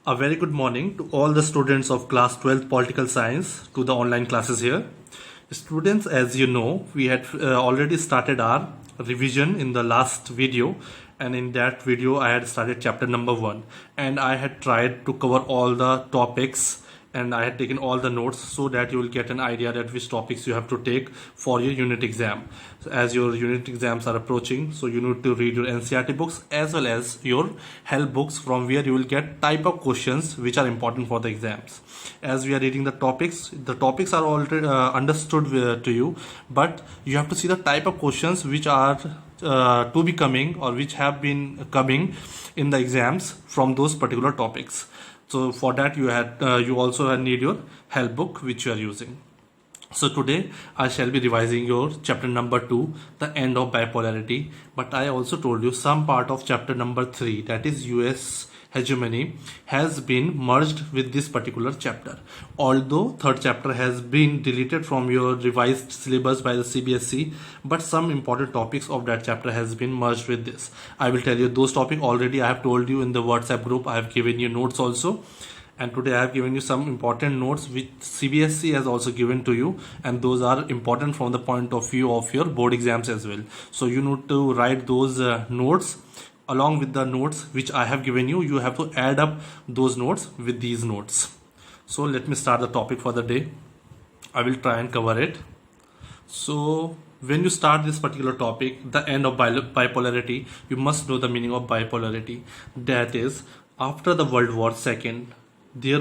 A very good morning to all the students of class 12 political science to the online classes here. Students, as you know, we had already started our revision in the last video, and in that video I had started chapter number 1 and I had tried to cover all the topics and I had taken all the notes so that you will get an idea that which topics you have to take for your unit exam. So as your unit exams are approaching, so you need to read your NCERT books as well as your help books from where you will get type of questions which are important for the exams. As we are reading the topics are already understood to you, but you have to see the type of questions which are to be coming or which have been coming in the exams from those particular topics. So for that you also need your help book which you are using. So today I shall be revising your chapter number 2, the end of bipolarity, but I also told you some part of chapter number 3, that is US hegemony, has been merged with this particular chapter. Although third chapter has been deleted from your revised syllabus by the CBSE, but some important topics of that chapter has been merged with this. I will tell you those topics already. I have told you in the WhatsApp group. I have given you notes also, and today I have given you some important notes which CBSE has also given to you, and those are important from the point of view of your board exams as well. So you need to write those notes along with the notes which I have given you. You have to add up those notes with these notes. So let me start the topic for the day. I will try and cover it. So when you start this particular topic, the end of bipolarity, you must know the meaning of bipolarity. That is, after the World War II, the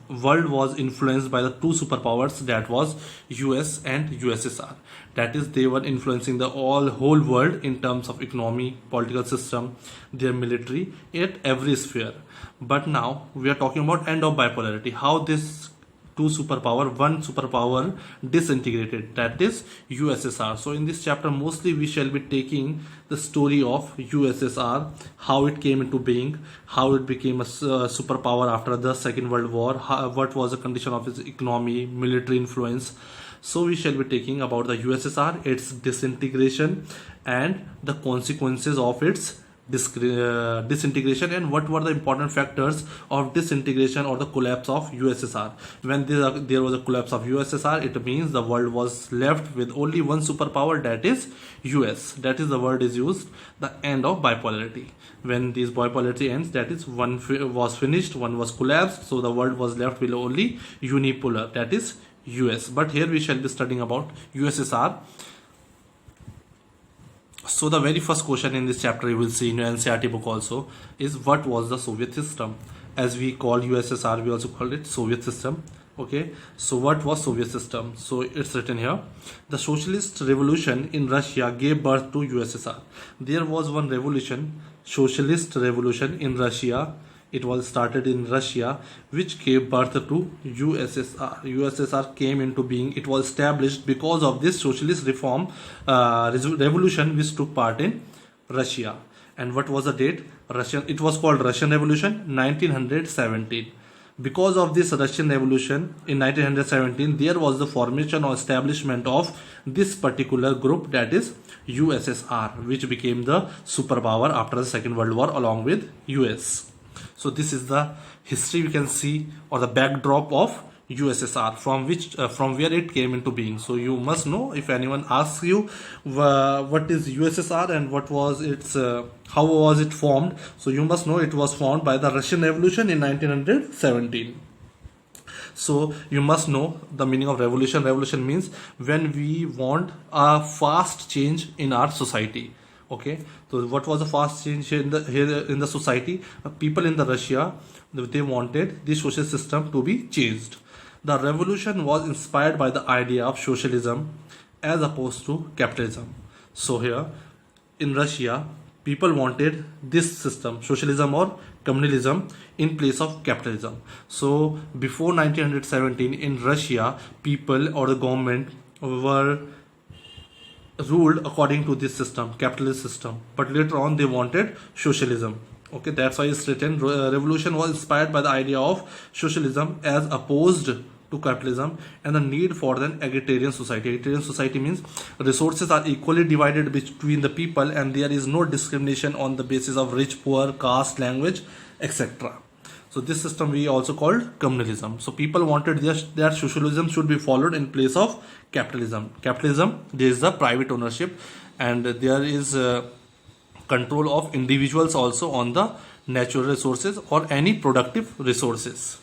world was influenced by the two superpowers, that was US and USSR. That is, they were influencing the whole world in terms of economy, political system, their military, at every sphere. But now we are talking about end of bipolarity, how this one superpower disintegrated, that is USSR. So in this chapter mostly we shall be taking the story of USSR, how it came into being, how it became a superpower after the Second World War, what was the condition of its economy, military influence. So we shall be taking about the USSR, its disintegration and the consequences of its disintegration, and what were the important factors of disintegration or the collapse of USSR. When there was a collapse of USSR, it means the world was left with only one superpower, that is US. That is, the word is used, the end of bipolarity. When this bipolarity ends, that is, one was finished, one was collapsed, so the world was left with only unipolar, that is US. But here we shall be studying about USSR. So the very first question in this chapter you will see in your NCERT book also is, what was the Soviet system? As we call USSR, we also call it Soviet system. Okay, so what was Soviet system? So it's written here, the socialist revolution in Russia gave birth to USSR. There was one revolution, socialist revolution in Russia. It was started in Russia, which gave birth to USSR. USSR came into being. It was established because of this socialist reform revolution which took part in Russia. And what was the date? It was called Russian Revolution 1917. Because of this Russian Revolution in 1917, there was the formation or establishment of this particular group, that is USSR, which became the superpower after the Second World War along with US. So this is the history we can see, or the backdrop of USSR, from where it came into being. So you must know, if anyone asks you what is USSR and what was its how was it formed, so you must know it was formed by the Russian Revolution in 1917. So you must know the meaning of revolution. Revolution means when we want a fast change in our society. Okay, so what was the fast change in the society? People in the Russia, they wanted the social system to be changed. The revolution was inspired by the idea of socialism as opposed to capitalism. So here in Russia, people wanted this system, socialism or communalism, in place of capitalism. So before 1917 in Russia, people or the government were ruled according to this system, capitalist system, but later on they wanted socialism. Okay, that's why it's written revolution was inspired by the idea of socialism as opposed to capitalism and the need for an egalitarian society. Egalitarian society means resources are equally divided between the people and there is no discrimination on the basis of rich, poor, caste, language, etc. So this system we also called communalism. So people wanted that socialism should be followed in place of capitalism. Capitalism, there is the private ownership, and there is control of individuals also on the natural resources or any productive resources.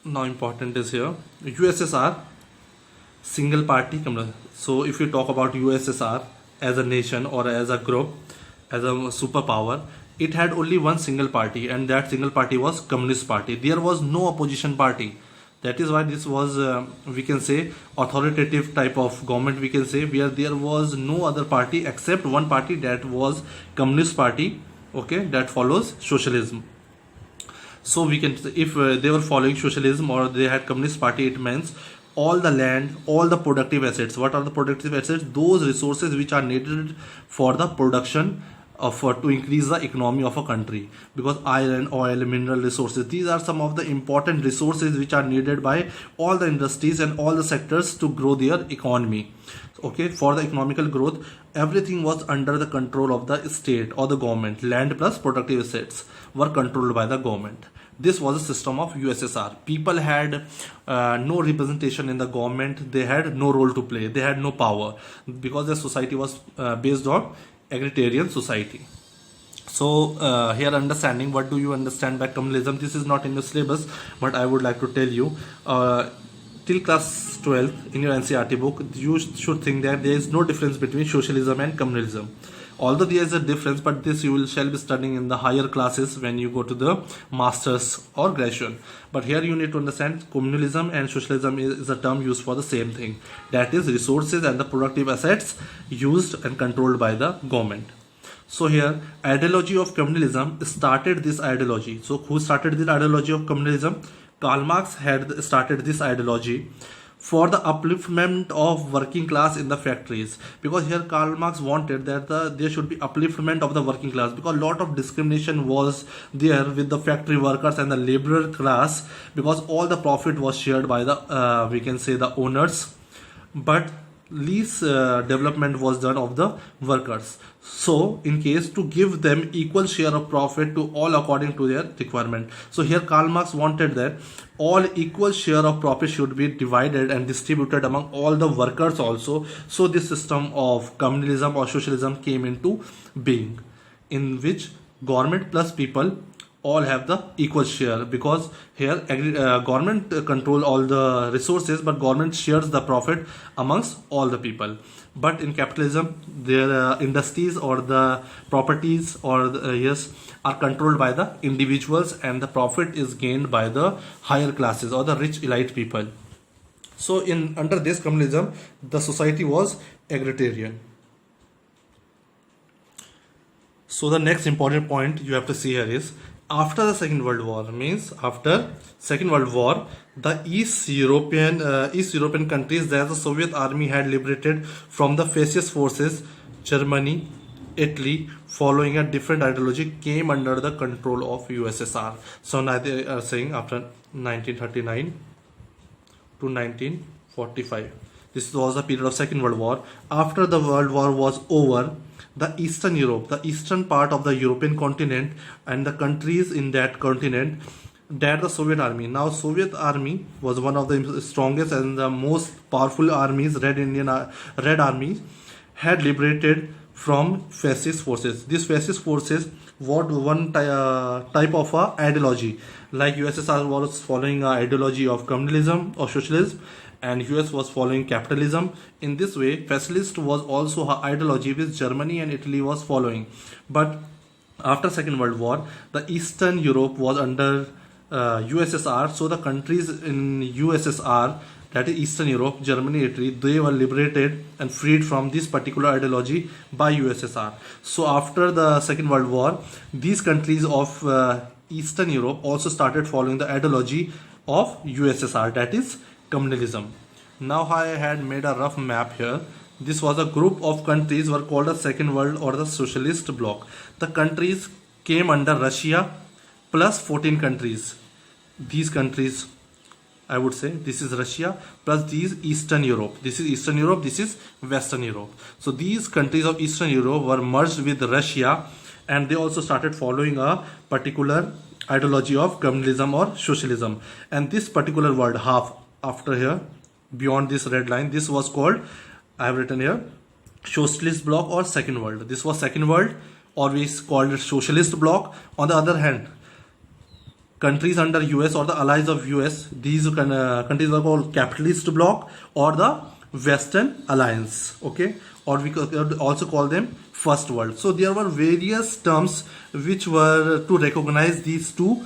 Now important is here USSR, single party communist. So if you talk about USSR as a nation or as a group, as a superpower, it had only one single party, and that single party was Communist Party. There was no opposition party. That is why this was we can say authoritative type of government, we can say, where there was no other party except one party, that was Communist Party, okay, that follows socialism. So we can, if they were following socialism or they had Communist Party, it means all the land, all the productive assets. What are the productive assets? Those resources which are needed for the production of to increase the economy of a country, because iron, oil, mineral resources, these are some of the important resources which are needed by all the industries and all the sectors to grow their economy. Okay, for the economical growth, everything was under the control of the state or the government. Land plus productive assets were controlled by the government. This was a system of USSR. People had no representation in the government. They had no role to play. They had no power, because the society was based on agrarian society. So here understanding, what do you understand by communalism? This is not in your syllabus, but I would like to tell you, till class 12 in your NCERT book, you should think that there is no difference between socialism and communalism. Although there is a difference, but this you shall be studying in the higher classes when you go to the masters or graduation. But here you need to understand communalism and socialism is a term used for the same thing, that is resources and the productive assets used and controlled by the government. So here ideology of communalism started this ideology. So who started this ideology of communalism? Karl Marx had started this ideology for the upliftment of working class in the factories, because here Karl Marx wanted that there should be upliftment of the working class, because a lot of discrimination was there with the factory workers and the laborer class, because all the profit was shared by the we can say the owners, but least development was done of the workers. So in case to give them equal share of profit to all according to their requirement. So here Karl Marx wanted that all equal share of profit should be divided and distributed among all the workers also. So this system of communalism or socialism came into being, in which government plus people all have the equal share, because here government control all the resources, but government shares the profit amongst all the people. But in capitalism, their industries or the properties or the, yes, are controlled by the individuals, and the profit is gained by the higher classes or the rich elite people. So in under this communalism, the society was agrarian. So the next important point you have to see here is, after the Second World War, means after Second World War, the East European countries that the Soviet army had liberated from the fascist forces, Germany, Italy, following a different ideology, came under the control of USSR. So now they are saying after 1939 to 1945. This was the period of Second World War. After the World War was over, the Eastern Europe, the eastern part of the European continent and the countries in that continent, that the Soviet army. Now Soviet army was one of the strongest and the most powerful armies, Red Army, had liberated from fascist forces. These fascist forces were one type of ideology. Like USSR was following an ideology of communalism or socialism, and US was following capitalism. In this way, fascist was also her ideology which Germany and Italy was following. But after Second World War, the Eastern Europe was under USSR. So the countries in USSR, that is Eastern Europe, Germany, Italy, they were liberated and freed from this particular ideology by USSR. So after the Second World War, these countries of Eastern Europe also started following the ideology of USSR, that is communalism. Now I had made a rough map here. This was a group of countries were called the Second World or the Socialist Bloc. The countries came under Russia plus 14 countries. These countries, I would say, this is Russia plus these Eastern Europe. This is Eastern Europe, this is Western Europe. So these countries of Eastern Europe were merged with Russia and they also started following a particular ideology of communalism or socialism. And this particular word half after here, beyond this red line, this was called, I have written here, socialist bloc or second world. This was second world, or we called it socialist bloc. On the other hand, countries under US or the allies of US, these countries are called capitalist bloc or the Western Alliance, okay, or we could also call them first world. So there were various terms which were to recognize these two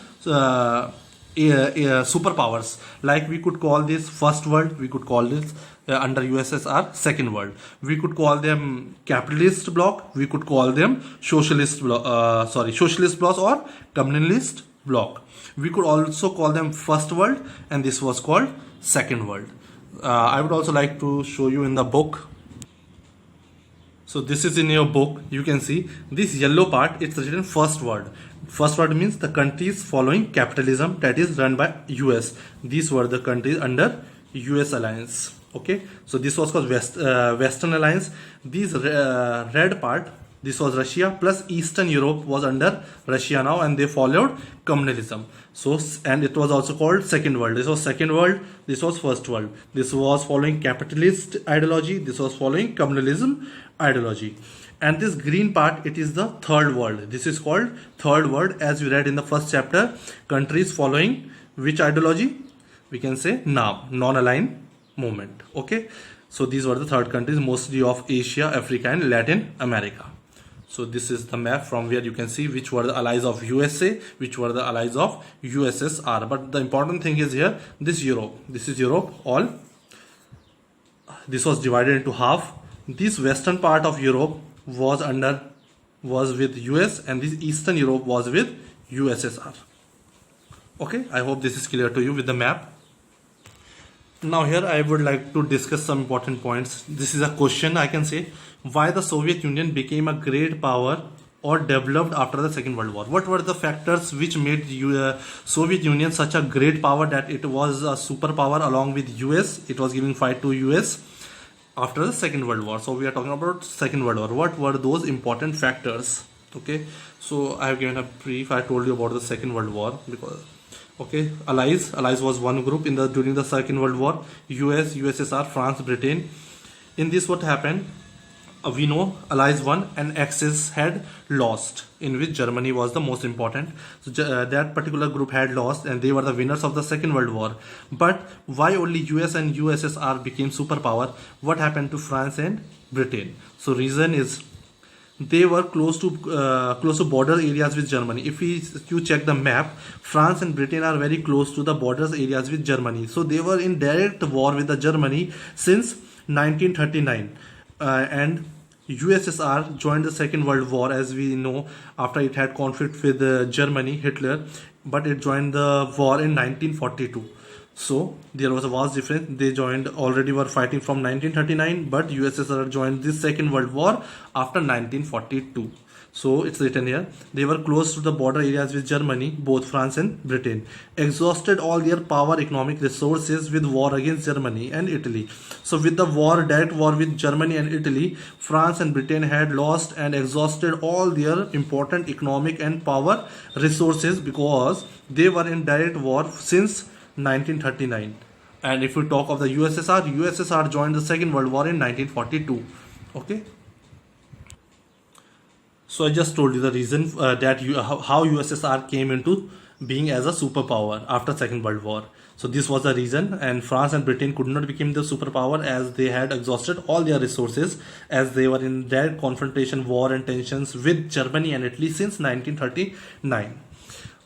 superpowers. Like we could call this first world, we could call this under USSR second world, we could call them capitalist bloc, we could call them socialist bloc, socialist bloc or communist bloc. We could also call them first world, and this was called second world. I would also like to show you in the book. So this is in your book. You can see this yellow part, it's written first world. First world means the countries following capitalism, that is run by US. These were the countries under US alliance. Okay, so this was called Western Alliance. This red part, this was Russia, plus Eastern Europe was under Russia now, and they followed communalism. So, and it was also called second world. This was second world, this was first world. This was following capitalist ideology, this was following communalism ideology. And this green part, it is the third world. This is called third world, as we read in the first chapter. Countries following which ideology? We can say NAM, non-aligned movement. Okay, so these were the third countries, mostly of Asia, Africa and Latin America. So this is the map from where you can see which were the allies of USA, which were the allies of USSR. But the important thing is here, this Europe, this is Europe, all this was divided into half. This western part of Europe was with US, and this Eastern Europe was with USSR. Okay, I hope this is clear to you with the map. Now here I would like to discuss some important points. This is a question, I can say, why the Soviet Union became a great power or developed after the Second World War. What were the factors which made Soviet Union such a great power that it was a superpower along with US? It was giving fight to US after the Second World War. So we are talking about Second World War. What were those important factors? Okay, so I have given a brief. I told you about the Second World War because okay, allies was one group during the Second World War. US, USSR, France, Britain. In this, what happened? We know allies won and Axis had lost, in which Germany was the most important. So that particular group had lost, and they were the winners of the Second World War. But why only US and USSR became superpower? What happened to France and Britain? So reason is they were close to border areas with Germany. If you check the map, France and Britain are very close to the borders areas with Germany. So they were in direct war with the Germany since 1939. And USSR joined the Second World War, as we know, after it had conflict with Germany, Hitler, but it joined the war in 1942. So there was a vast difference. They already were fighting from 1939, but USSR joined this Second World War after 1942. So it's written here, they were close to the border areas with Germany, both France and Britain, exhausted all their power, economic resources with war against Germany and Italy. So with the direct war with Germany and Italy, France and Britain had lost and exhausted all their important economic and power resources because they were in direct war since 1939. And if we talk of the USSR joined the Second World War in 1942. Okay. So I just told you the reason how USSR came into being as a superpower after Second World War. So this was the reason, and France and Britain could not become the superpower as they had exhausted all their resources, as they were in direct confrontation, war and tensions with Germany and Italy since 1939.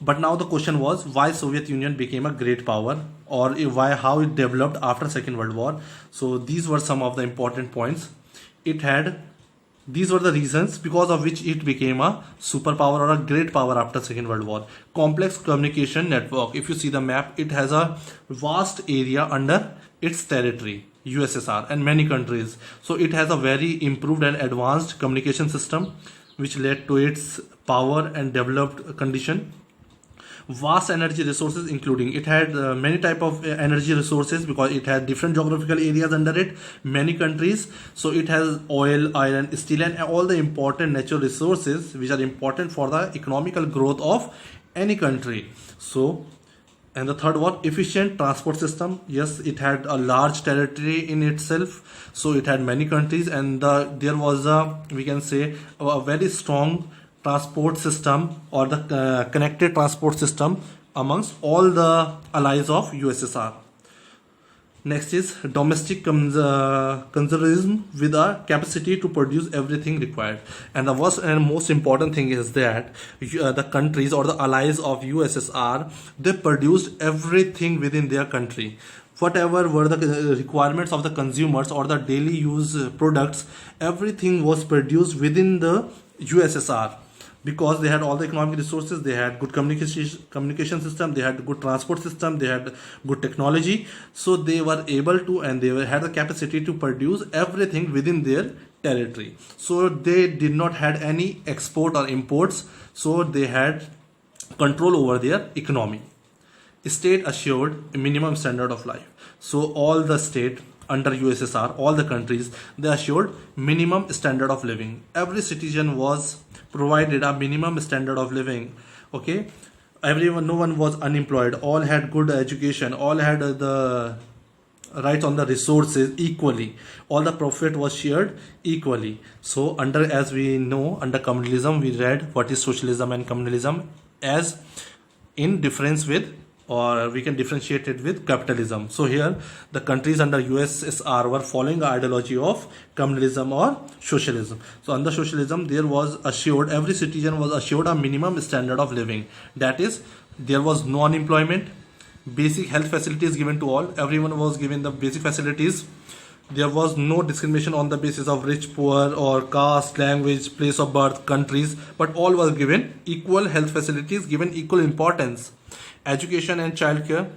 But now the question was why Soviet Union became a great power, or how it developed after Second World War. So these were some of the important points. These were the reasons because of which it became a superpower or a great power after Second World War. Complex communication network. If you see the map, it has a vast area under its territory, USSR, and many countries. So it has a very improved and advanced communication system which led to its power and developed condition. Vast energy resources, including it had many type of energy resources, because it had different geographical areas under it, many countries. So it has oil, iron, steel, and all the important natural resources which are important for the economical growth of any country. So, and the third one, efficient transport system. Yes, it had a large territory in itself, so it had many countries, and there was a, we can say, a very strong transport system, or the connected transport system amongst all the allies of USSR. Next is domestic consumerism with a capacity to produce everything required. And the worst and most important thing is that the countries or the allies of USSR, they produced everything within their country. Whatever were the requirements of the consumers or the daily use products, everything was produced within the USSR, because they had all the economic resources, they had good communication system, they had good transport system, they had good technology. So they were able to, and had the capacity to produce everything within their territory. So they did not had any export or imports, so they had control over their economy. State assured a minimum standard of life. So all the state under USSR, all the countries, they assured minimum standard of living. Every citizen was provided a minimum standard of living. Okay, everyone, no one was unemployed, all had good education, all had the rights on the resources equally, all the profit was shared equally. So under, as we know, under communalism, we read what is socialism and communalism as in difference with, or we can differentiate it with, capitalism. So here the countries under USSR were following the ideology of communalism or socialism. So under socialism, there was assured, every citizen was assured a minimum standard of living. That is, there was no unemployment, basic health facilities given to all, everyone was given the basic facilities. There was no discrimination on the basis of rich, poor, or caste, language, place of birth, countries, but all was given equal health facilities, given equal importance. Education and childcare,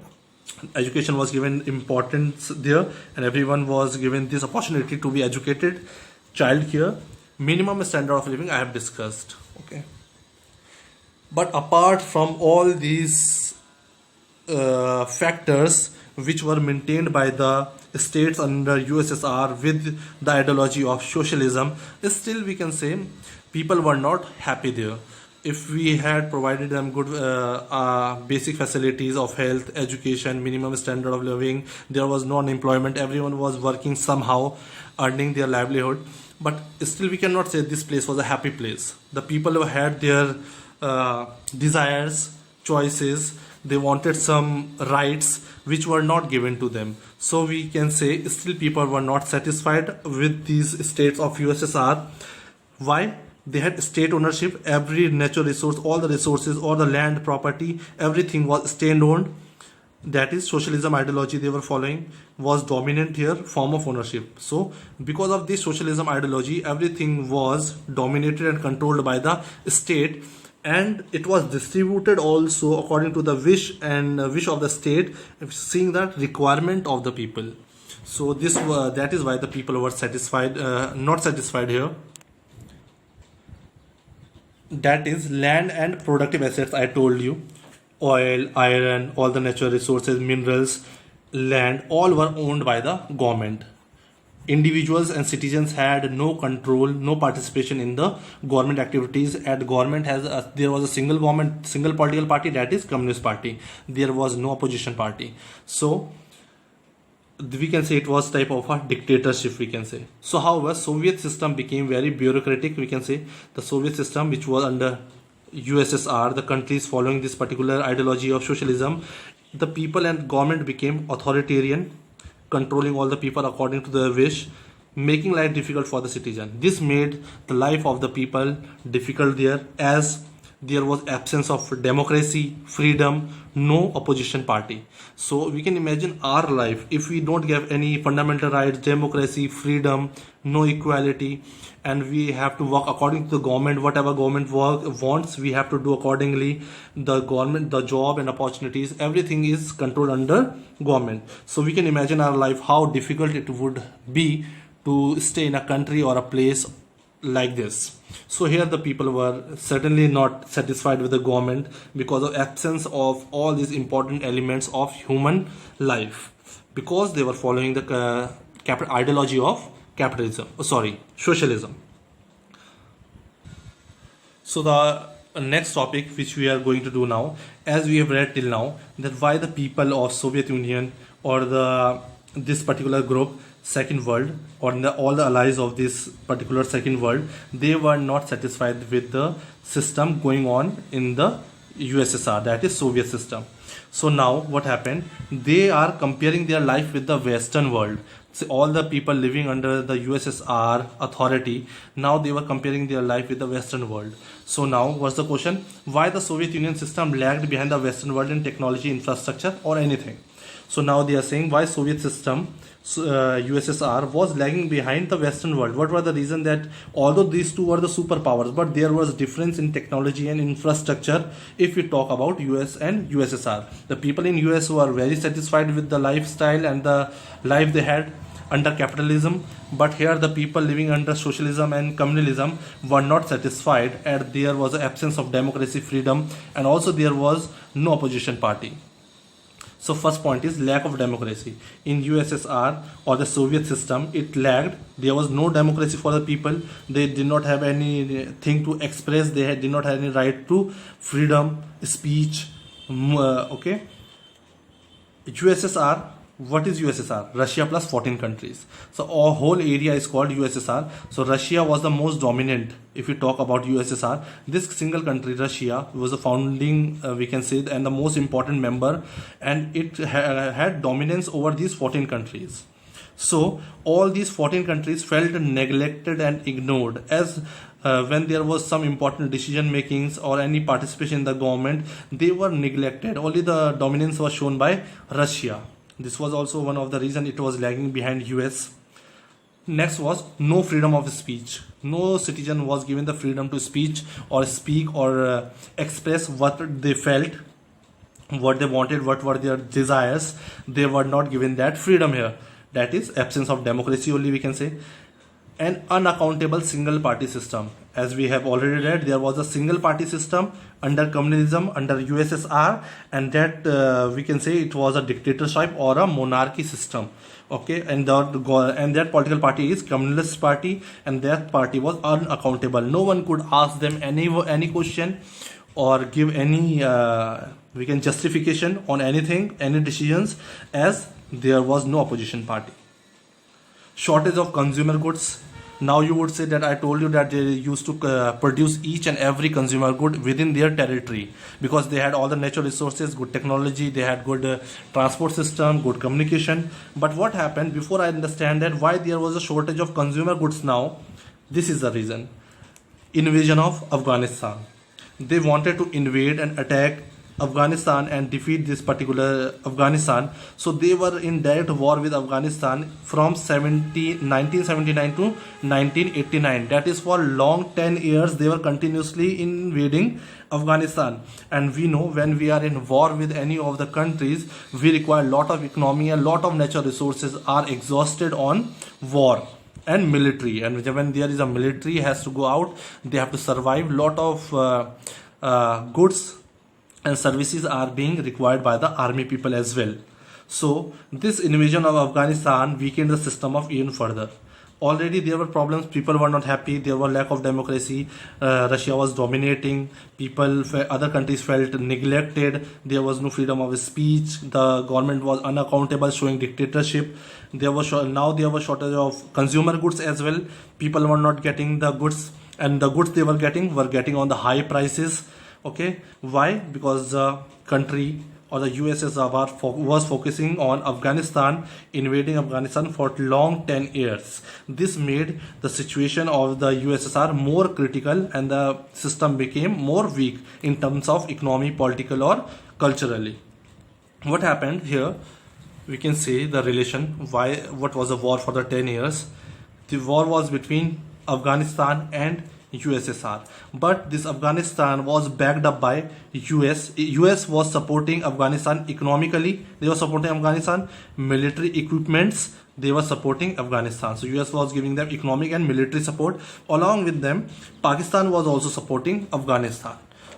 education was given importance there, and everyone was given this opportunity to be educated. Childcare, minimum standard of living, I have discussed. Okay, but apart from all these factors which were maintained by the states under USSR with the ideology of socialism, still we can say people were not happy there. If we had provided them good basic facilities of health, education, minimum standard of living, there was no unemployment, everyone was working somehow, earning their livelihood, but still we cannot say this place was a happy place. The people who had their desires, choices, they wanted some rights which were not given to them. So we can say still people were not satisfied with these states of USSR. Why? They had state ownership, every natural resource, all the resources, all the land, property, everything was state owned. That is, socialism ideology they were following was dominant here, form of ownership. So because of this socialism ideology, everything was dominated and controlled by the state, and it was distributed also according to the wish of the state, seeing that requirement of the people. So this that is why the people were satisfied, not satisfied here. That is, land and productive assets, I told you, oil, iron, all the natural resources, minerals, land, all were owned by the government. Individuals and citizens had no control, no participation in the government activities. At government there was a single government, single political party, that is Communist Party. There was no opposition party. So we can say it was type of a dictatorship, we can say. So however, Soviet system became very bureaucratic, we can say. The Soviet system, which was under USSR, the countries following this particular ideology of socialism, the people and government became authoritarian, controlling all the people according to their wish, making life difficult for the citizen. This made the life of the people difficult there, as there was absence of democracy, freedom, no opposition party. So we can imagine our life if we don't get any fundamental rights, democracy, freedom, no equality, and we have to work according to the government. Whatever government wants, we have to do accordingly. The government, the job and opportunities, everything is controlled under government. So we can imagine our life, how difficult it would be to stay in a country or a place like this. So here the people were certainly not satisfied with the government because of absence of all these important elements of human life, because they were following the ideology of socialism. So the next topic which we are going to do now, as we have read till now, that why the people of Soviet Union or this particular group, Second World, or all the allies of this particular Second World, they were not satisfied with the system going on in the USSR, that is Soviet system. So now what happened? They are comparing their life with the Western world. So all the people living under the USSR authority, now they were comparing their life with the Western world. So now what's the question? Why the Soviet Union system lagged behind the Western world in technology, infrastructure, or anything? So now they are saying why Soviet system, USSR, was lagging behind the Western world. What were the reason? That although these two were the superpowers, but there was difference in technology and infrastructure if we talk about US and USSR. The people in US were very satisfied with the lifestyle and the life they had under capitalism, but here the people living under socialism and communalism were not satisfied, and there was an absence of democracy, freedom, and also there was no opposition party. So first point is lack of democracy. In USSR or the Soviet system, it lagged. There was no democracy for the people. They did not have anything to express. They did not have any right to freedom, speech. Okay. USSR, what is USSR? Russia plus 14 countries. So our whole area is called USSR. So Russia was the most dominant. If we talk about USSR, this single country, Russia, was a founding, we can say, and the most important member, and it had dominance over these 14 countries. So all these 14 countries felt neglected and ignored, as when there was some important decision makings or any participation in the government, they were neglected. Only the dominance was shown by Russia. This was also one of the reasons it was lagging behind US. Next was no freedom of speech. No citizen was given the freedom to speech or speak or express what they felt, what they wanted, what were their desires. They were not given that freedom here. That is absence of democracy only, we can say. An unaccountable single party system. As we have already read, there was a single party system under communism, under USSR, and that we can say it was a dictatorship or a monarchy system. Okay, and that political party is Communist Party, and that party was unaccountable. No one could ask them any question or give any we can justification on anything, any decisions, as there was no opposition party. Shortage of consumer goods. Now you would say that I told you that they used to produce each and every consumer good within their territory, because they had all the natural resources, good technology, they had good transport system, good communication. But what happened, before I understand that why there was a shortage of consumer goods now, this is the reason. Invasion of Afghanistan. They wanted to invade and attack Afghanistan and defeat this particular Afghanistan. So they were in direct war with Afghanistan from 1979 to 1989. That is for long 10 years they were continuously invading Afghanistan. And we know when we are in war with any of the countries, we require a lot of economy, a lot of natural resources are exhausted on war and military. And when there is a military has to go out, they have to survive. Lot of goods and services are being required by the army people as well. So this invasion of Afghanistan weakened the system of even further. Already there were problems, people were not happy, there was lack of democracy, Russia was dominating, other countries felt neglected, there was no freedom of speech, the government was unaccountable, showing dictatorship. Now there was shortage of consumer goods as well. People were not getting the goods, and the goods they were getting on the high prices. Okay, why? Because the country or the USSR was focusing on Afghanistan, invading Afghanistan for long 10 years. This made the situation of the USSR more critical, and the system became more weak in terms of economy, political or culturally. What happened here? We can say the relation. What was the war for the 10 years? The war was between Afghanistan and USSR. But this Afghanistan was backed up by US. US was supporting Afghanistan economically. They were supporting Afghanistan military equipments. They were supporting Afghanistan. So US was giving them economic and military support. Along with them, Pakistan was also supporting Afghanistan.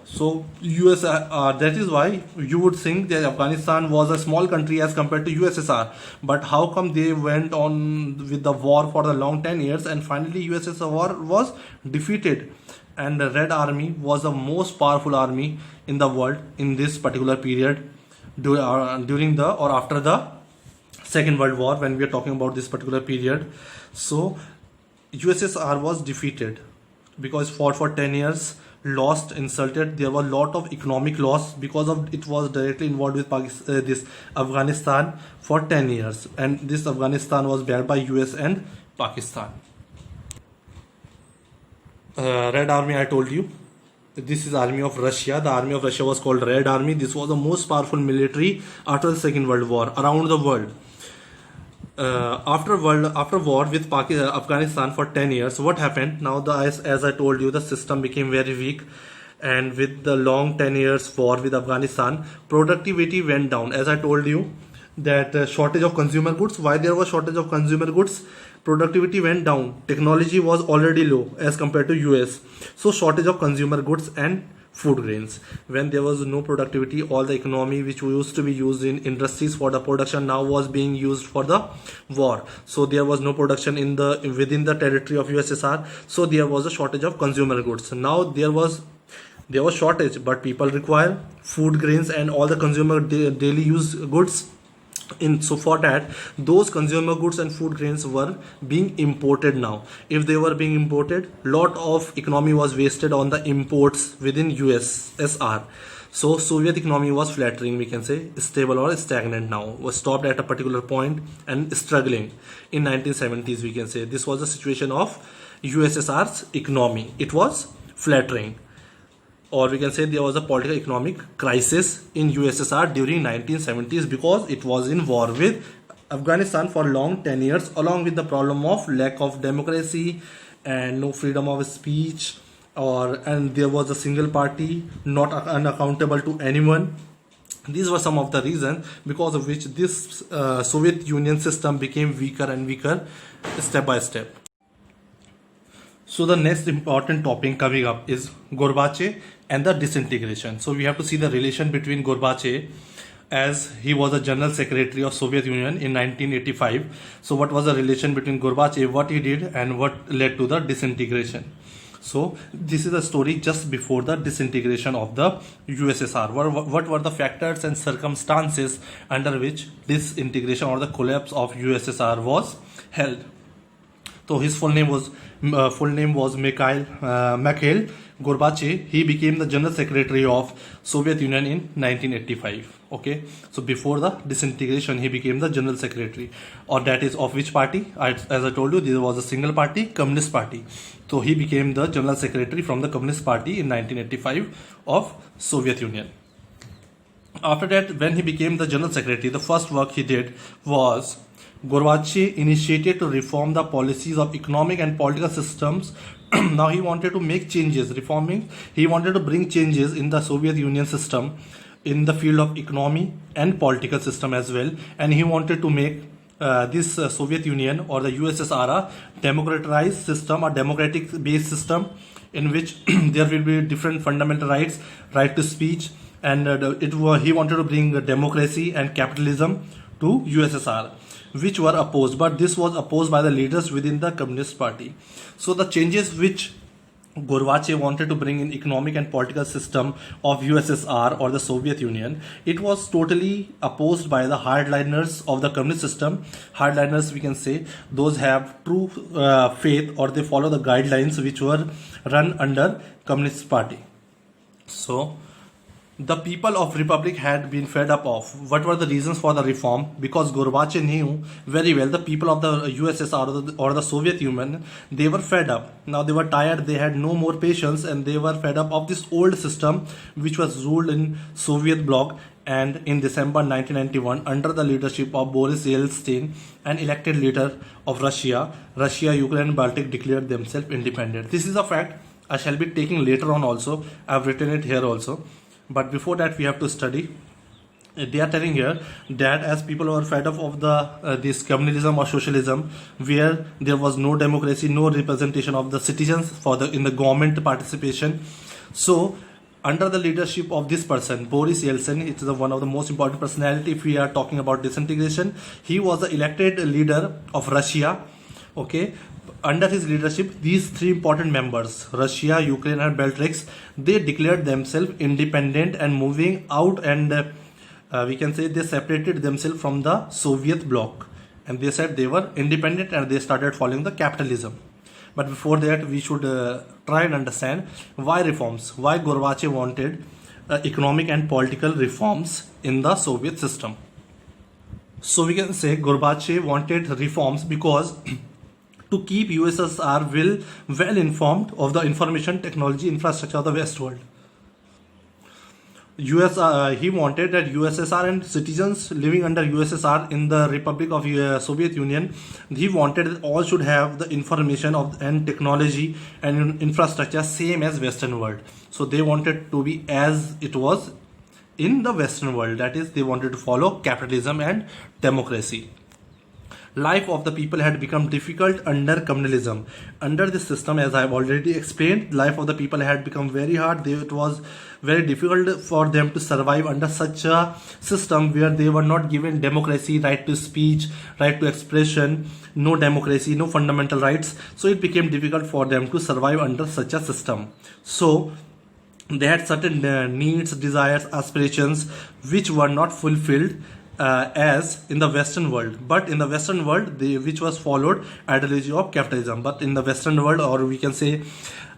So US, that is why you would think that Afghanistan was a small country as compared to USSR. But how come they went on with the war for a long 10 years and finally USSR was defeated? And the Red Army was the most powerful army in the world in this particular period during the or after the Second World War, when we are talking about this particular period. So USSR was defeated because fought for 10 years, lost, insulted. There was a lot of economic loss because of it was directly involved with this Afghanistan for 10 years, and this Afghanistan was backed by US and Pakistan. Red Army, I told you, this is army of Russia. The army of Russia was called Red Army. This was the most powerful military after the Second World War around the world. After war with Afghanistan for 10 years, what happened? Now, as I told you, the system became very weak, and with the long 10 years war with Afghanistan, productivity went down. As I told you, that shortage of consumer goods. Why there was shortage of consumer goods? Productivity went down. Technology was already low as compared to US. So shortage of consumer goods and food grains. When there was no productivity, all the economy which used to be used in industries for the production now was being used for the war. So there was no production within the territory of USSR. So there was a shortage of consumer goods. Now there was shortage, but people require food grains and all the consumer daily use goods. So for that, those consumer goods and food grains were being imported now. If they were being imported, lot of economy was wasted on the imports within USSR. So Soviet economy was flattering, we can say, stable or stagnant now, was stopped at a particular point and struggling. In 1970s, we can say this was the situation of USSR's economy. It was flattering. Or we can say there was a political economic crisis in USSR during 1970s because it was in war with Afghanistan for long 10 years, along with the problem of lack of democracy and no freedom of speech, and there was a single party, not unaccountable to anyone. These were some of the reasons because of which this Soviet Union system became weaker and weaker step by step. So the next important topic coming up is Gorbachev and the disintegration. So we have to see the relation between Gorbachev, as he was a general secretary of Soviet Union in 1985. So what was the relation between Gorbachev, what he did, and what led to the disintegration? So this is the story just before the disintegration of the USSR. What were the factors and circumstances under which disintegration or the collapse of USSR was held? So his full name was Mikhail Gorbachev. He became the General Secretary of Soviet Union in 1985. Okay, so before the disintegration, he became the General Secretary, or that is of which party? As I told you, there was a single party, Communist Party. So he became the General Secretary from the Communist Party in 1985 of Soviet Union. After that, when he became the General Secretary, the first work he did was Gorbachev initiated to reform the policies of economic and political systems. Now he wanted to make changes, reforming. He wanted to bring changes in the Soviet Union system in the field of economy and political system as well. And he wanted to make this Soviet Union or the USSR a democratized system, a democratic based system in which there will be different fundamental rights, right to speech, and he wanted to bring democracy and capitalism to USSR, which were opposed, but this was opposed by the leaders within the Communist Party. So the changes which Gorbachev wanted to bring in economic and political system of USSR or the Soviet Union, it was totally opposed by the hardliners of the communist system. Hardliners, we can say, those have true faith, or they follow the guidelines which were run under Communist Party. So the people of Republic had been fed up of. What were the reasons for the reform? Because Gorbachev knew very well the people of the USSR or the Soviet Union, they were fed up. Now they were tired, they had no more patience, and they were fed up of this old system which was ruled in Soviet bloc. And in December 1991, under the leadership of Boris Yeltsin, an elected leader of Russia, Ukraine and Baltic declared themselves independent. This is a fact. I shall be taking later on also. I've written it here also. But before that, we have to study. They are telling here that as people were fed up of the this communalism or socialism, where there was no democracy, no representation of the citizens for the in the government participation. So under the leadership of this person, Boris Yeltsin, it is one of the most important personality if we are talking about disintegration. He was the elected leader of Russia. Okay, under his leadership, these three important members, Russia, Ukraine, and Belarus, they declared themselves independent and moving out, and we can say they separated themselves from the Soviet bloc, and they said they were independent and they started following the capitalism. But before that, we should try and understand why reforms, why Gorbachev wanted economic and political reforms in the Soviet system. So we can say Gorbachev wanted reforms because to keep USSR well informed of the information technology infrastructure of the West world. He wanted that USSR and citizens living under USSR in the Republic of Soviet Union, he wanted that all should have the information of and technology and infrastructure same as Western world. So they wanted to be as it was in the Western world. That is, they wanted to follow capitalism and democracy. Life of the people had become difficult under communalism. Under this system, as I have already explained, life of the people had become very hard. It was very difficult for them to survive under such a system where they were not given democracy, right to speech, right to expression, no democracy, no fundamental rights. So it became difficult for them to survive under such a system. So they had certain needs, desires, aspirations which were not fulfilled as in the Western world. But in the Western world, which was followed ideology of capitalism. But in the Western world, or we can say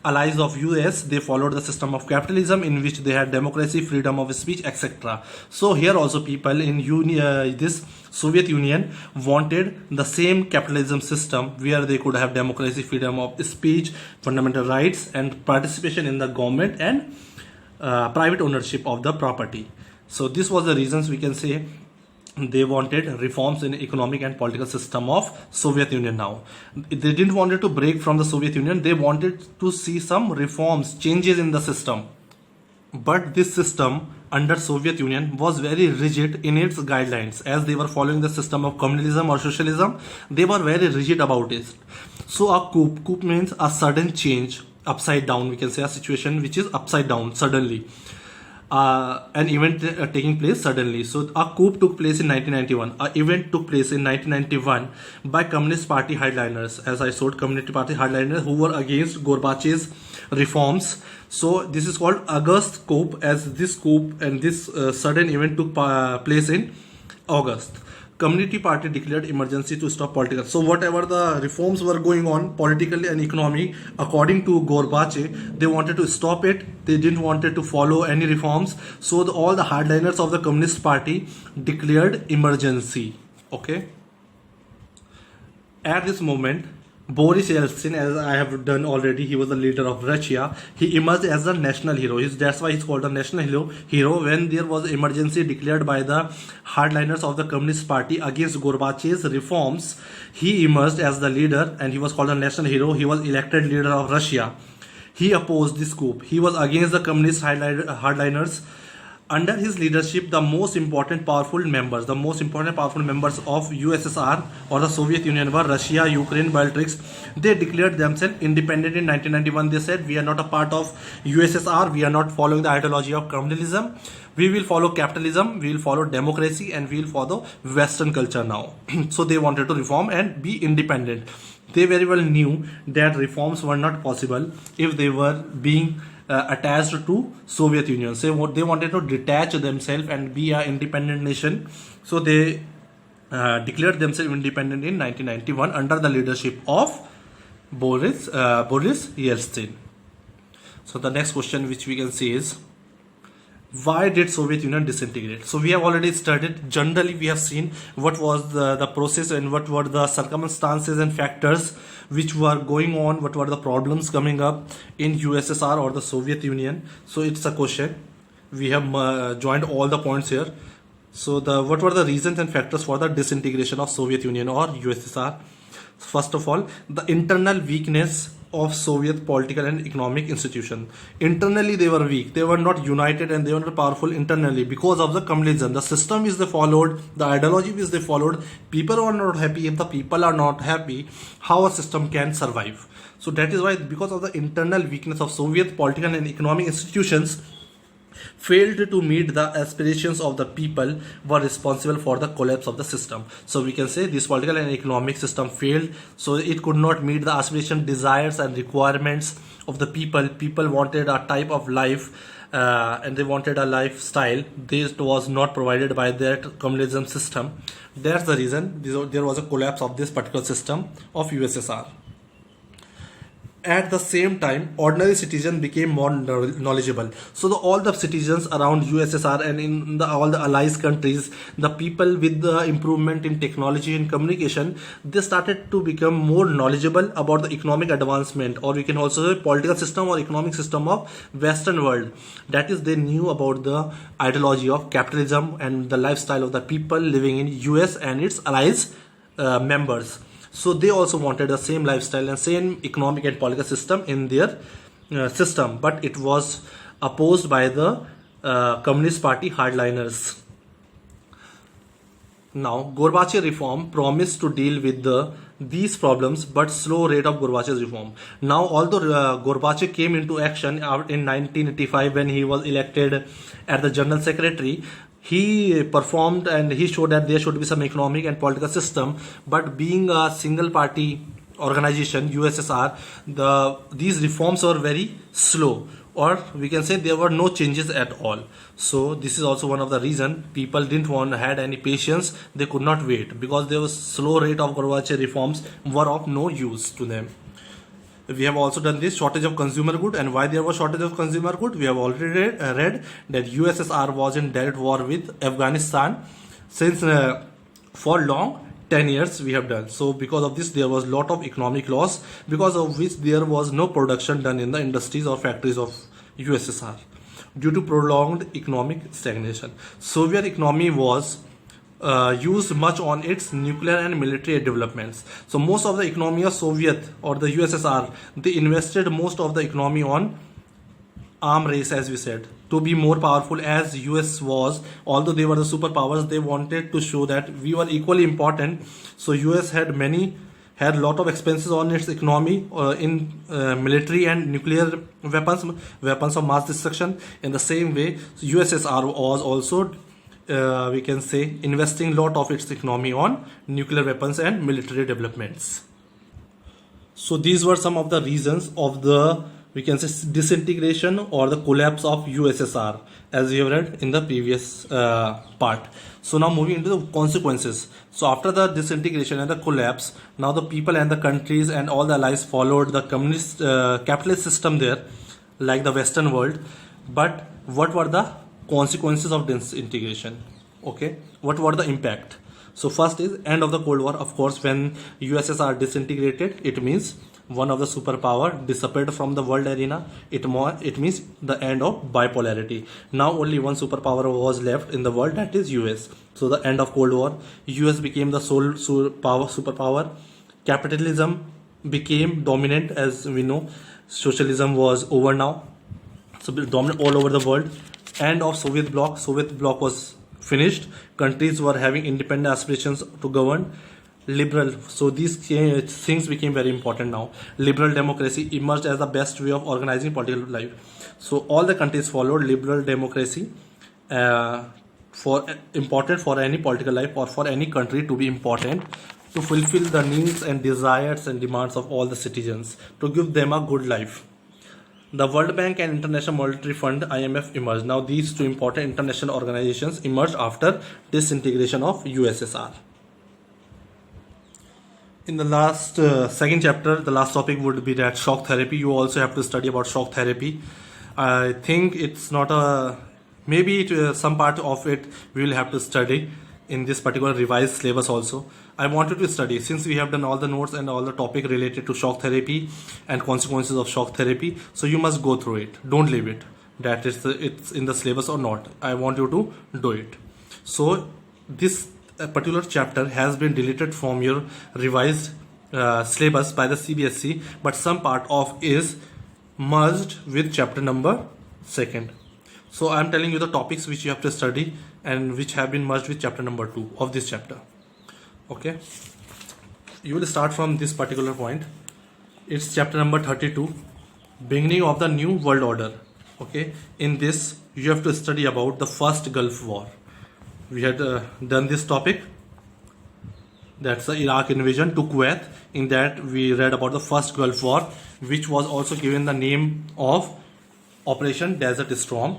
allies of US, they followed the system of capitalism in which they had democracy, freedom of speech, etc. So here also people in this Soviet Union wanted the same capitalism system where they could have democracy, freedom of speech, fundamental rights, and participation in the government and private ownership of the property. So this was the reasons we can say they wanted reforms in economic and political system of Soviet Union. Now they didn't wanted to break from the Soviet Union. They wanted to see some reforms, changes in the system. But this system under Soviet Union was very rigid in its guidelines. As they were following the system of communism or socialism, they were very rigid about it. So a coup means a sudden change, upside down, we can say a situation which is upside down suddenly. An event taking place suddenly. So a coup took place in 1991. An event took place in 1991 by Communist Party hardliners, as I showed, Communist Party hardliners who were against Gorbachev's reforms. So this is called August coup, as this coup and this sudden event took place in August. Communist Party declared emergency to stop political. So whatever the reforms were going on politically and economy, according to Gorbachev, they wanted to stop it. They didn't wanted to follow any reforms. So all the hardliners of the Communist Party declared emergency. Okay. At this moment, Boris Yeltsin, as I have done already, he was the leader of Russia. He emerged as a national hero. That's why he's called a national hero. When there was emergency declared by the hardliners of the Communist Party against Gorbachev's reforms, he emerged as the leader and he was called a national hero. He was elected leader of Russia. He opposed this coup. He was against the Communist hardliners. Under his leadership, the most important powerful members of USSR or the Soviet Union were Russia, Ukraine, Belarus. They declared themselves independent in 1991. They said, we are not a part of USSR. We are not following the ideology of communalism. We will follow capitalism. We will follow democracy, and we will follow Western culture now. So they wanted to reform and be independent. They very well knew that reforms were not possible if they were being attached to Soviet Union. So they wanted to detach themselves and be an independent nation. So they declared themselves independent in 1991 under the leadership of Boris Yeltsin. So the next question which we can see is, why did Soviet Union disintegrate? So we have already studied. Generally, we have seen what was the process and what were the circumstances and factors which were going on, what were the problems coming up in USSR or the Soviet Union. So it's a question. We have joined all the points here. So what were the reasons and factors for the disintegration of Soviet Union or USSR? First of all, the internal weakness of Soviet political and economic institutions. Internally, they were weak. They were not united and they were not powerful internally because of the communism. The system is they followed, the ideology is they followed. People are not happy. If the people are not happy, how a system can survive? So that is why, because of the internal weakness of Soviet political and economic institutions, failed to meet the aspirations of the people, were responsible for the collapse of the system. So we can say this political and economic system failed, so it could not meet the aspiration, desires and requirements of the people. People wanted a type of life and they wanted a lifestyle. This was not provided by that communism system. That's the reason there was a collapse of this particular system of USSR. At the same time, ordinary citizens became more knowledgeable. So all the citizens around USSR and in all the allies countries, the people with the improvement in technology and communication, they started to become more knowledgeable about the economic advancement, or we can also say political system or economic system of Western world. That is, they knew about the ideology of capitalism and the lifestyle of the people living in US and its allies members. So they also wanted the same lifestyle and same economic and political system in their system, but it was opposed by the Communist Party hardliners. Now, Gorbachev reform promised to deal with these problems, but slow rate of Gorbachev's reform. Now, although Gorbachev came into action in 1985 when he was elected as the General Secretary, he performed and he showed that there should be some economic and political system, but being a single party organization, USSR, these reforms were very slow, or we can say there were no changes at all. So this is also one of the reason people didn't had any patience. They could not wait because there was slow rate of Gorbachev reforms were of no use to them. We have also done this shortage of consumer good, and why there was shortage of consumer good. We have already read that USSR was in direct war with Afghanistan since for long 10 years we have done. So because of this there was lot of economic loss, because of which there was no production done in the industries or factories of USSR due to prolonged economic stagnation. Soviet economy was used much on its nuclear and military developments. So most of the economy of Soviet or the USSR, they invested most of the economy on arm race, as we said, to be more powerful as US was. Although they were the superpowers, they wanted to show that we were equally important. So US had a lot of expenses on its economy in military and nuclear weapons of mass destruction. In the same way, USSR was also we can say investing lot of its economy on nuclear weapons and military developments. So these were some of the reasons of the, we can say, disintegration or the collapse of USSR, as we have read in the previous part. So now moving into the consequences. So after the disintegration and the collapse, now the people and the countries and all the allies followed the communist capitalist system there, like the Western world. But what were the consequences of disintegration? Okay, what were the impact? So first is end of the Cold War. Of course, when USSR disintegrated, it means one of the superpower disappeared from the world arena. It means the end of bipolarity. Now only one superpower was left in the world, that is US. So the end of Cold War, US became the sole superpower. Capitalism became dominant, as we know. Socialism was over now, so dominant all over the world. End of Soviet bloc. Soviet bloc was finished. Countries were having independent aspirations to govern. Liberal. So these things became very important now. Liberal democracy emerged as the best way of organizing political life. So all the countries followed liberal democracy for important for any political life or for any country to be important, to fulfill the needs and desires and demands of all the citizens, to give them a good life. The World Bank and International Monetary Fund (IMF) emerged. Now these two important international organizations emerged after disintegration of USSR. In the last second chapter, the last topic would be that shock therapy. You also have to study about shock therapy. I think it's not maybe some part of it we will have to study in this particular revised syllabus also. I wanted to study, since we have done all the notes and all the topic related to shock therapy and consequences of shock therapy, so you must go through it. Don't leave it that it's in the syllabus or not. I want you to do it. So this particular chapter has been deleted from your revised syllabus by the CBSE, but some part of is merged with chapter number 2nd. So I am telling you the topics which you have to study and which have been merged with chapter number 2 of this chapter. Okay, you will start from this particular point. It's chapter number 32, beginning of the new world order. Okay, in this you have to study about the first Gulf War. We had done this topic, that's the Iraq invasion to Kuwait. In that we read about the first Gulf War, which was also given the name of Operation Desert Storm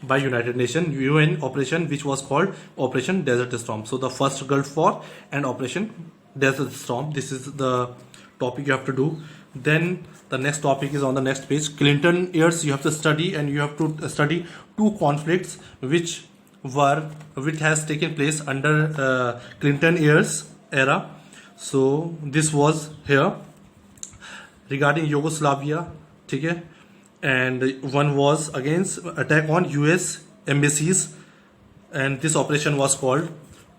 by United Nations, UN operation, which was called Operation Desert Storm. So the first Gulf War and Operation Desert Storm, this is the topic you have to do. Then the next topic is on the next page, Clinton years. You have to study, and you have to study two conflicts which has taken place under Clinton years era. So this was here regarding Yugoslavia, okay? And one was against attack on US embassies, and this operation was called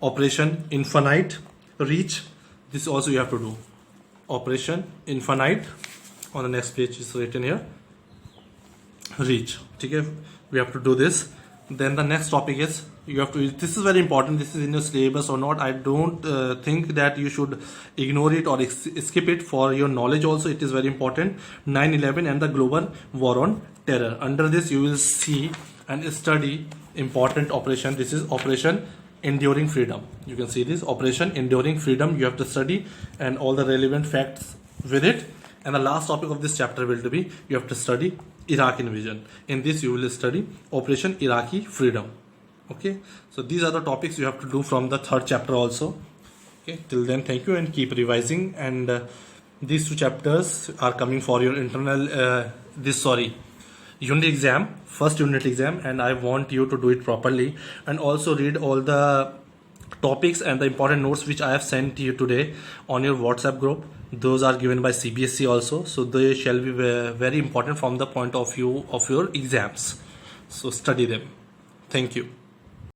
Operation Infinite Reach. This also you have to do, Operation Infinite. On the next page is written here, Reach, okay? We have to do this. Then the next topic is, you have to, this is very important, this is in your syllabus or not, I don't think that you should ignore it or skip it. For your knowledge also it is very important, 9/11 and the global war on terror. Under this you will see and study important operation. This is Operation Enduring Freedom. You can see this Operation Enduring Freedom, you have to study and all the relevant facts with it. And the last topic of this chapter will be, you have to study Iraq invasion. In this you will study Operation Iraqi Freedom. Okay, so these are the topics you have to do from the 3rd chapter also. Okay, till then thank you and keep revising. And these 2 chapters are coming for your internal unit exam, first unit exam, and I want you to do it properly and also read all the topics and the important notes which I have sent to you today on your WhatsApp group. Those are given by CBSE also, so they shall be very important from the point of view of your exams. So study them. Thank you.